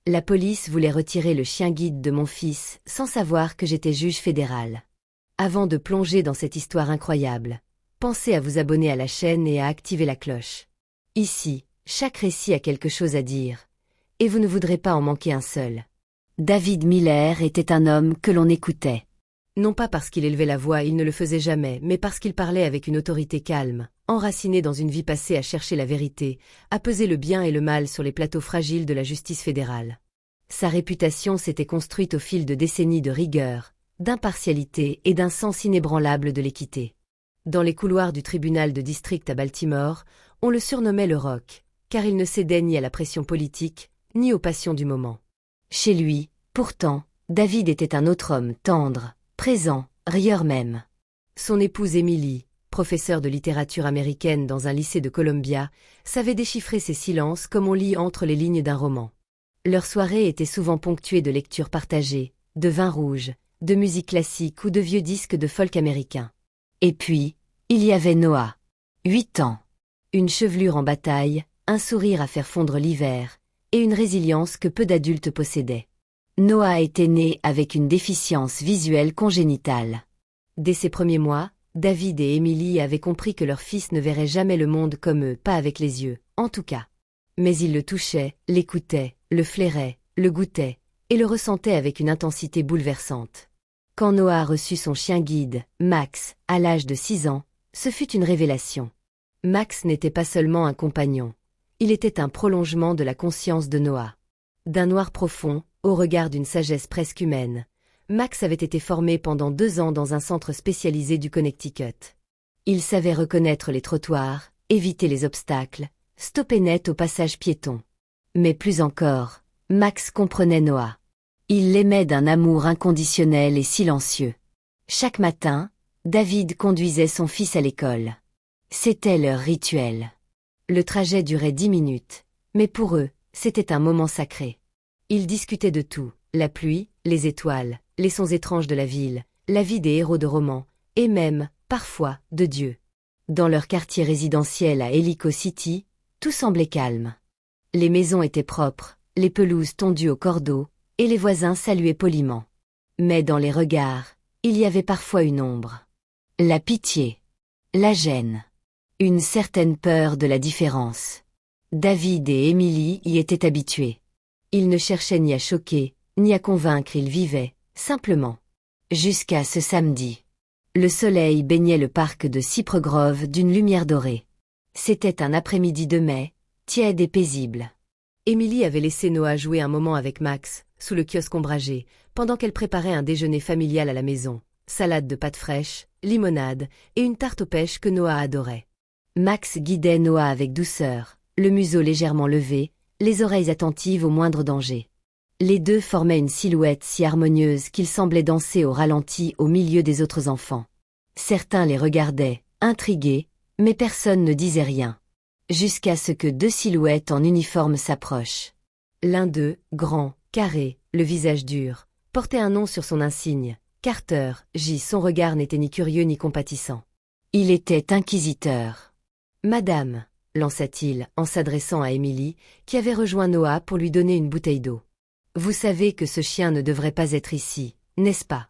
La police voulait retirer le chien guide de mon fils sans savoir que j'étais juge fédéral. Avant de plonger dans cette histoire incroyable, pensez à vous abonner à la chaîne et à activer la cloche. Ici, chaque récit a quelque chose à dire, et vous ne voudrez pas en manquer un seul. David Miller était un homme que l'on écoutait. Non pas parce qu'il élevait la voix, il ne le faisait jamais, mais parce qu'il parlait avec une autorité calme, enraciné dans une vie passée à chercher la vérité, à peser le bien et le mal sur les plateaux fragiles de la justice fédérale. Sa réputation s'était construite au fil de décennies de rigueur, d'impartialité et d'un sens inébranlable de l'équité. Dans les couloirs du tribunal de district à Baltimore, on le surnommait le Roc, car il ne cédait ni à la pression politique, ni aux passions du moment. Chez lui, pourtant, David était un autre homme tendre, présent, rieur même. Son épouse Emily, professeure de littérature américaine dans un lycée de Columbia, savait déchiffrer ses silences comme on lit entre les lignes d'un roman. Leurs soirées étaient souvent ponctuées de lectures partagées, de vin rouge, de musique classique ou de vieux disques de folk américain. Et puis, il y avait Noah. 8 ans. Une chevelure en bataille, un sourire à faire fondre l'hiver, et une résilience que peu d'adultes possédaient. Noah était né avec une déficience visuelle congénitale. Dès ses premiers mois, David et Emily avaient compris que leur fils ne verrait jamais le monde comme eux, pas avec les yeux, en tout cas. Mais ils le touchaient, l'écoutaient, le flairaient, le goûtaient, et le ressentaient avec une intensité bouleversante. Quand Noah reçut son chien guide, Max, à l'âge de 6 ans, ce fut une révélation. Max n'était pas seulement un compagnon, il était un prolongement de la conscience de Noah. D'un noir profond, au regard d'une sagesse presque humaine, Max avait été formé pendant 2 ans dans un centre spécialisé du Connecticut. Il savait reconnaître les trottoirs, éviter les obstacles, stopper net au passage piéton. Mais plus encore, Max comprenait Noah. Il l'aimait d'un amour inconditionnel et silencieux. Chaque matin, David conduisait son fils à l'école. C'était leur rituel. Le trajet durait 10 minutes, mais pour eux, c'était un moment sacré. Ils discutaient de tout, la pluie, les étoiles, les sons étranges de la ville, la vie des héros de romans, et même, parfois, de Dieu. Dans leur quartier résidentiel à Ellicott City, tout semblait calme. Les maisons étaient propres, les pelouses tondues au cordeau, et les voisins saluaient poliment. Mais dans les regards, il y avait parfois une ombre. La pitié. La gêne. Une certaine peur de la différence. David et Emily y étaient habitués. Ils ne cherchaient ni à choquer, ni à convaincre, ils vivaient, simplement. Jusqu'à ce samedi. Le soleil baignait le parc de Cypress Grove d'une lumière dorée. C'était un après-midi de mai, tiède et paisible. Emily avait laissé Noah jouer un moment avec Max, sous le kiosque ombragé, pendant qu'elle préparait un déjeuner familial à la maison. Salade de pâtes fraîches, limonade et une tarte aux pêches que Noah adorait. Max guidait Noah avec douceur, le museau légèrement levé, les oreilles attentives au moindre danger. Les deux formaient une silhouette si harmonieuse qu'ils semblaient danser au ralenti au milieu des autres enfants. Certains les regardaient, intrigués, mais personne ne disait rien. Jusqu'à ce que 2 silhouettes en uniforme s'approchent. L'un d'eux, grand, carré, le visage dur, portait un nom sur son insigne, Carter, J. Son regard n'était ni curieux ni compatissant. Il était inquisiteur. « Madame » lança-t-il en s'adressant à Emily, qui avait rejoint Noah pour lui donner une bouteille d'eau. « Vous savez que ce chien ne devrait pas être ici, n'est-ce pas »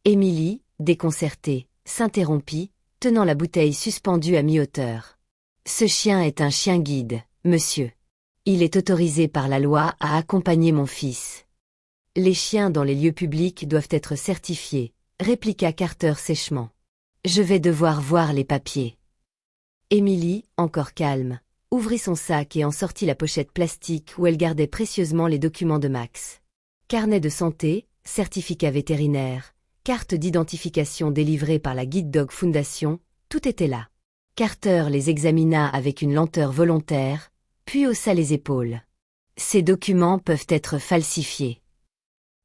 Emily, déconcertée, s'interrompit, tenant la bouteille suspendue à mi-hauteur. « Ce chien est un chien guide, monsieur. Il est autorisé par la loi à accompagner mon fils. » « Les chiens dans les lieux publics doivent être certifiés, » répliqua Carter sèchement. « Je vais devoir voir les papiers. » Emily, encore calme, ouvrit son sac et en sortit la pochette plastique où elle gardait précieusement les documents de Max. Carnet de santé, certificat vétérinaire, carte d'identification délivrée par la Guide Dog Foundation, tout était là. Carter les examina avec une lenteur volontaire, puis haussa les épaules. « Ces documents peuvent être falsifiés. »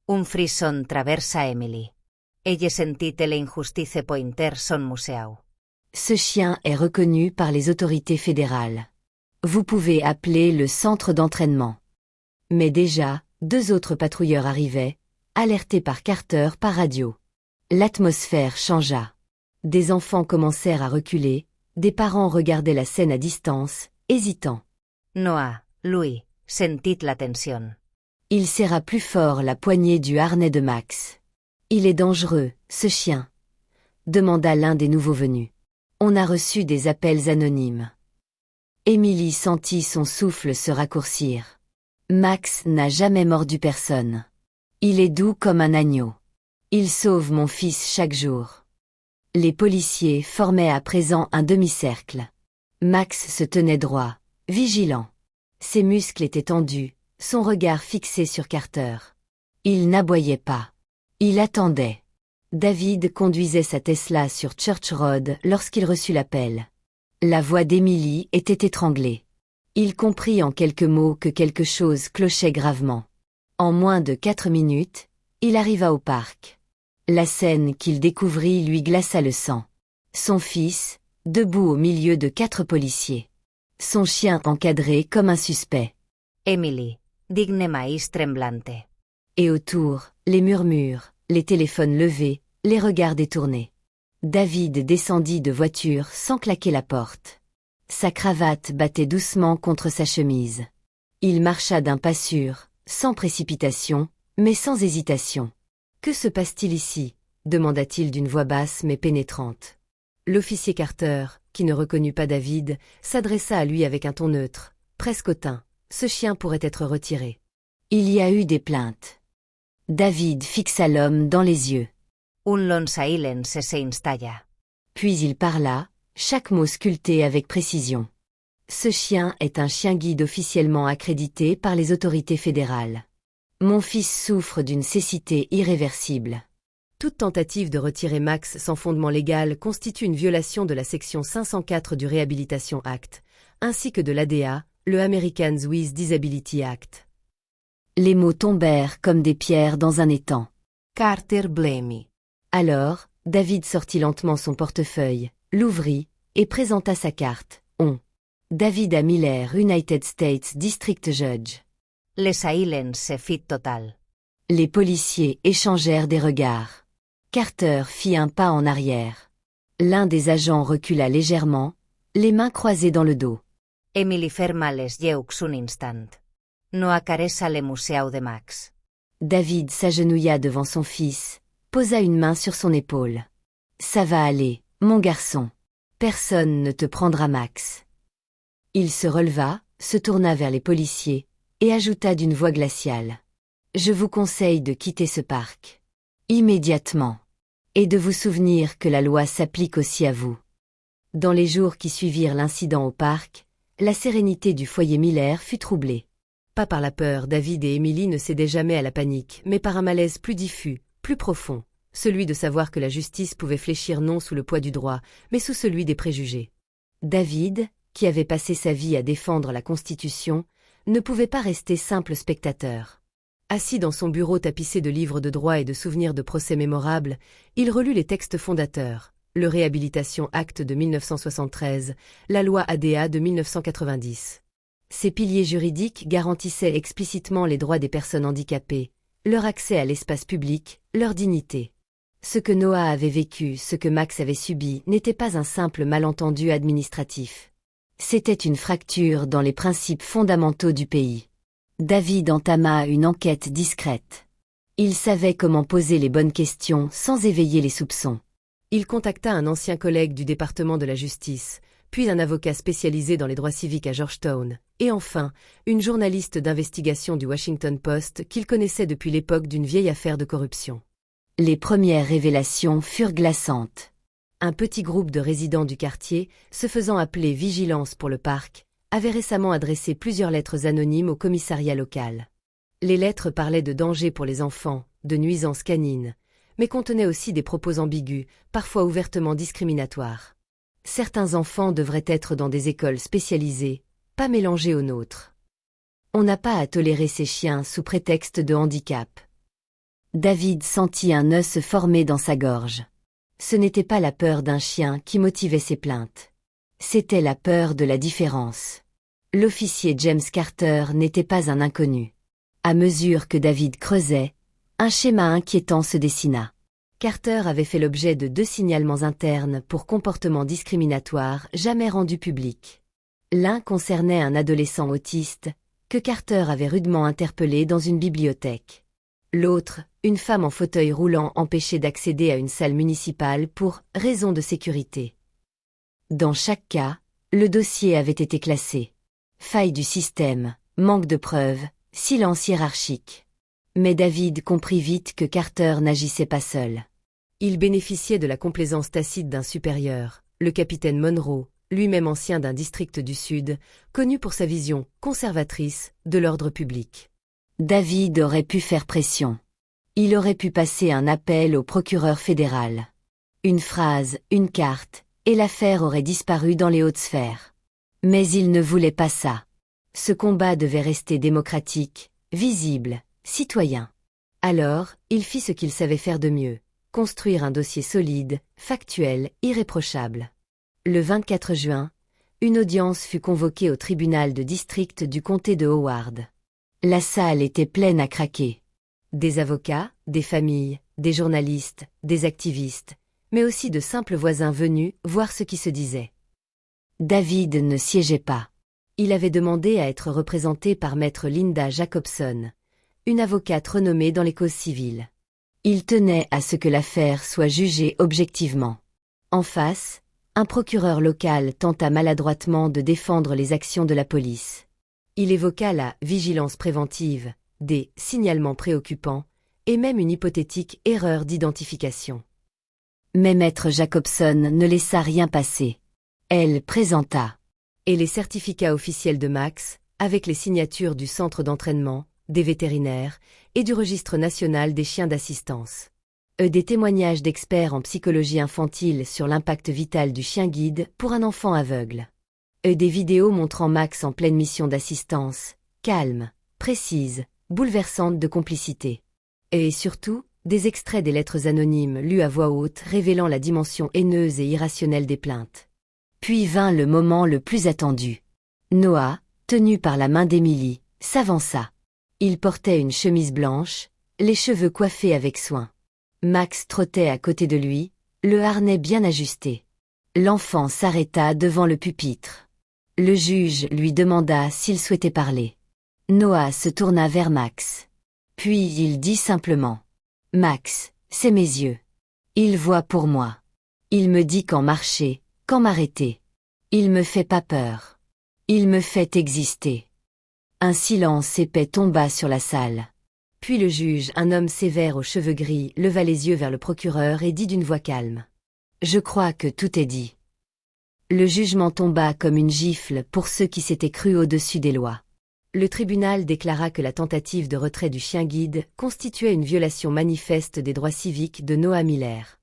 Un frisson traversa Emily. Ella sentit l'injustice pointer son museu. Ce chien est reconnu par les autorités fédérales. Vous pouvez appeler le centre d'entraînement. Mais déjà, 2 autres patrouilleurs arrivaient, alertés par Carter par radio. L'atmosphère changea. Des enfants commencèrent à reculer, des parents regardaient la scène à distance, hésitants. Noah, Louis, sentit la tension. Il serra plus fort la poignée du harnais de Max. « Il est dangereux, ce chien ?» demanda l'un des nouveaux venus. « On a reçu des appels anonymes. » Émilie sentit son souffle se raccourcir. Max n'a jamais mordu personne. Il est doux comme un agneau. Il sauve mon fils chaque jour. Les policiers formaient à présent un demi-cercle. Max se tenait droit, vigilant. Ses muscles étaient tendus, son regard fixé sur Carter. Il n'aboyait pas. Il attendait. David conduisait sa Tesla sur Church Road lorsqu'il reçut l'appel. La voix d'Émilie était étranglée. Il comprit en quelques mots que quelque chose clochait gravement. En moins de 4 minutes, il arriva au parc. La scène qu'il découvrit lui glaça le sang. Son fils, debout au milieu de 4 policiers. Son chien encadré comme un suspect. Emily, digne maïs tremblante. Et autour, les murmures, les téléphones levés, les regards détournés. David descendit de voiture sans claquer la porte. Sa cravate battait doucement contre sa chemise. Il marcha d'un pas sûr, sans précipitation, mais sans hésitation. « Que se passe-t-il ici ?» demanda-t-il d'une voix basse mais pénétrante. L'officier Carter, qui ne reconnut pas David, s'adressa à lui avec un ton neutre, presque hautain. Ce chien pourrait être retiré. Il y a eu des plaintes. David fixa l'homme dans les yeux. Un long silence se installa. Puis il parla, chaque mot sculpté avec précision. Ce chien est un chien guide officiellement accrédité par les autorités fédérales. Mon fils souffre d'une cécité irréversible. Toute tentative de retirer Max sans fondement légal constitue une violation de la section 504 du Rehabilitation Act, ainsi que de l'ADA, le Americans with Disability Act. Les mots tombèrent comme des pierres dans un étang. Carter blâmé. Alors, David sortit lentement son portefeuille, l'ouvrit, et présenta sa carte. David A. Miller, United States District Judge. Le silence se fit total. Les policiers échangèrent des regards. Carter fit un pas en arrière. L'un des agents recula légèrement, les mains croisées dans le dos. Emily ferma les yeux un instant. No acaressa le museu de Max. David s'agenouilla devant son fils, posa une main sur son épaule. « Ça va aller, mon garçon. Personne ne te prendra Max. » Il se releva, se tourna vers les policiers, et ajouta d'une voix glaciale. « Je vous conseille de quitter ce parc. Immédiatement. Et de vous souvenir que la loi s'applique aussi à vous. » Dans les jours qui suivirent l'incident au parc, la sérénité du foyer Miller fut troublée. Pas par la peur, David et Emily ne cédaient jamais à la panique, mais par un malaise plus diffus, plus profond, celui de savoir que la justice pouvait fléchir non sous le poids du droit, mais sous celui des préjugés. David, qui avait passé sa vie à défendre la Constitution, ne pouvait pas rester simple spectateur. Assis dans son bureau tapissé de livres de droit et de souvenirs de procès mémorables, il relut les textes fondateurs, le Réhabilitation Act de 1973, la loi ADA de 1990. Ces piliers juridiques garantissaient explicitement les droits des personnes handicapées, leur accès à l'espace public, leur dignité. Ce que Noah avait vécu, ce que Max avait subi, n'était pas un simple malentendu administratif. C'était une fracture dans les principes fondamentaux du pays. David entama une enquête discrète. Il savait comment poser les bonnes questions sans éveiller les soupçons. Il contacta un ancien collègue du département de la justice, puis un avocat spécialisé dans les droits civiques à Georgetown, et enfin, une journaliste d'investigation du Washington Post qu'il connaissait depuis l'époque d'une vieille affaire de corruption. Les premières révélations furent glaçantes. Un petit groupe de résidents du quartier, se faisant appeler Vigilance pour le parc, avait récemment adressé plusieurs lettres anonymes au commissariat local. Les lettres parlaient de dangers pour les enfants, de nuisances canines, mais contenaient aussi des propos ambigus, parfois ouvertement discriminatoires. Certains enfants devraient être dans des écoles spécialisées, pas mélangés aux nôtres. On n'a pas à tolérer ces chiens sous prétexte de handicap. David sentit un nœud se former dans sa gorge. Ce n'était pas la peur d'un chien qui motivait ses plaintes. C'était la peur de la différence. L'officier James Carter n'était pas un inconnu. À mesure que David creusait, un schéma inquiétant se dessina. Carter avait fait l'objet de 2 signalements internes pour comportements discriminatoires jamais rendus publics. L'un concernait un adolescent autiste, que Carter avait rudement interpellée dans une bibliothèque. L'autre, une femme en fauteuil roulant empêchée d'accéder à une salle municipale pour raison de sécurité. Dans chaque cas, le dossier avait été classé. Faille du système, manque de preuves, silence hiérarchique. Mais David comprit vite que Carter n'agissait pas seul. Il bénéficiait de la complaisance tacite d'un supérieur, le capitaine Monroe, lui-même ancien d'un district du Sud, connu pour sa vision conservatrice de l'ordre public. David aurait pu faire pression. Il aurait pu passer un appel au procureur fédéral. Une phrase, une carte, et l'affaire aurait disparu dans les hautes sphères. Mais il ne voulait pas ça. Ce combat devait rester démocratique, visible, citoyen. Alors, il fit ce qu'il savait faire de mieux, construire un dossier solide, factuel, irréprochable. Le 24 juin, une audience fut convoquée au tribunal de district du comté de Howard. La salle était pleine à craquer. Des avocats, des familles, des journalistes, des activistes, mais aussi de simples voisins venus voir ce qui se disait. David ne siégeait pas. Il avait demandé à être représenté par maître Linda Jacobson, une avocate renommée dans les causes civiles. Il tenait à ce que l'affaire soit jugée objectivement. En face, un procureur local tenta maladroitement de défendre les actions de la police. Il évoqua la vigilance préventive, des signalements préoccupants, et même une hypothétique erreur d'identification. Mais maître Jacobson ne laissa rien passer. Elle présenta. Et les certificats officiels de Max, avec les signatures du centre d'entraînement, des vétérinaires et du registre national des chiens d'assistance. Des témoignages d'experts en psychologie infantile sur l'impact vital du chien guide pour un enfant aveugle. Des vidéos montrant Max en pleine mission d'assistance, calme, précise, bouleversante de complicité. Et surtout, des extraits des lettres anonymes lues à voix haute révélant la dimension haineuse et irrationnelle des plaintes. Puis vint le moment le plus attendu. Noah, tenu par la main d'Emily, s'avança. Il portait une chemise blanche, les cheveux coiffés avec soin. Max trottait à côté de lui, le harnais bien ajusté. L'enfant s'arrêta devant le pupitre. Le juge lui demanda s'il souhaitait parler. Noah se tourna vers Max. Puis il dit simplement. « Max, c'est mes yeux. Il voit pour moi. Il me dit quand marcher, quand m'arrêter. Il me fait pas peur. Il me fait exister. » Un silence épais tomba sur la salle. Puis le juge, un homme sévère aux cheveux gris, leva les yeux vers le procureur et dit d'une voix calme. « Je crois que tout est dit. » Le jugement tomba comme une gifle pour ceux qui s'étaient crus au-dessus des lois. Le tribunal déclara que la tentative de retrait du chien guide constituait une violation manifeste des droits civiques de Noah Miller.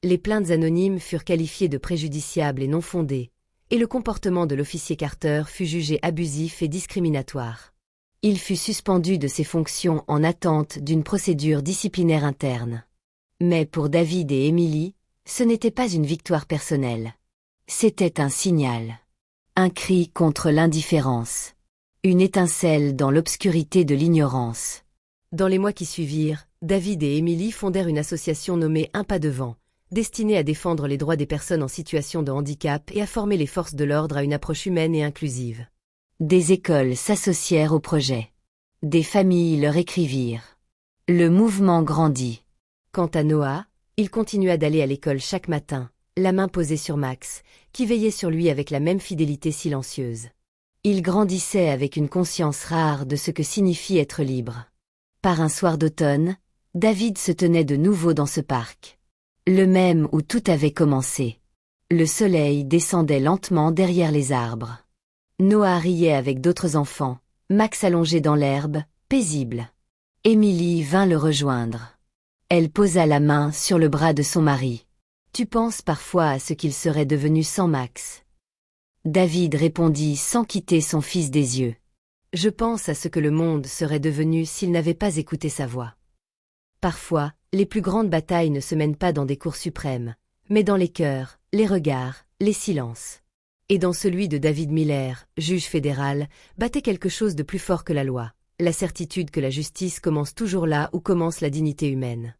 Les plaintes anonymes furent qualifiées de préjudiciables et non fondées, et le comportement de l'officier Carter fut jugé abusif et discriminatoire. Il fut suspendu de ses fonctions en attente d'une procédure disciplinaire interne. Mais pour David et Emily, ce n'était pas une victoire personnelle. C'était un signal. Un cri contre l'indifférence. Une étincelle dans l'obscurité de l'ignorance. Dans les mois qui suivirent, David et Emily fondèrent une association nommée Un pas devant, destinée à défendre les droits des personnes en situation de handicap et à former les forces de l'ordre à une approche humaine et inclusive. Des écoles s'associèrent au projet. Des familles leur écrivirent. Le mouvement grandit. Quant à Noah, il continua d'aller à l'école chaque matin, la main posée sur Max, qui veillait sur lui avec la même fidélité silencieuse. Il grandissait avec une conscience rare de ce que signifie être libre. Par un soir d'automne, David se tenait de nouveau dans ce parc. Le même où tout avait commencé. Le soleil descendait lentement derrière les arbres. Noah riait avec d'autres enfants, Max allongé dans l'herbe, paisible. Emily vint le rejoindre. Elle posa la main sur le bras de son mari. « Tu penses parfois à ce qu'il serait devenu sans Max ?» David répondit sans quitter son fils des yeux. « Je pense à ce que le monde serait devenu s'il n'avait pas écouté sa voix. » Parfois, les plus grandes batailles ne se mènent pas dans des cours suprêmes, mais dans les cœurs, les regards, les silences. Et dans celui de David Miller, juge fédéral, battait quelque chose de plus fort que la loi, la certitude que la justice commence toujours là où commence la dignité humaine.